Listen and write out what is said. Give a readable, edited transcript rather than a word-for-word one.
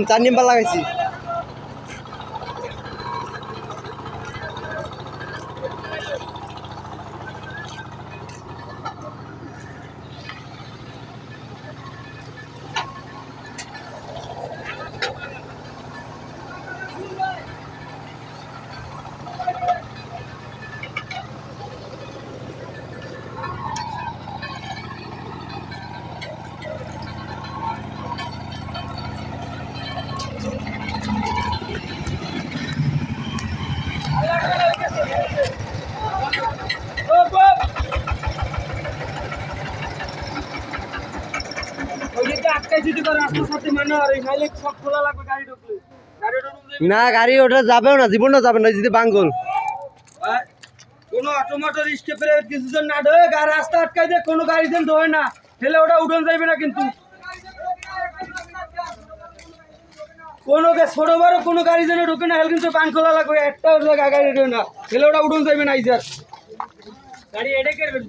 চার নিম্বার লাগাইছি। না গাড়ি ওটা যাবেও না, জীবনটা যাবে না যদি বাঙ্গল কোনো অটোমোটর স্টেপে কিছুজন না ঢোকে গাড়ি রাস্তা আটকাই দিয়ে কোনো গাড়ি যেন ঢোকে না, ফেলে ওটা উঠন যাইবে না। কিন্তু কোনো ছোট বড় কোনো গাড়ি যেন ঢোকে না, কিন্তু পান খোলা লাগবে, একটা গাড়ি ঢোকে না, ফেলে ওটা উঠন যাইবে না। গাড়ি এটাই করবেন।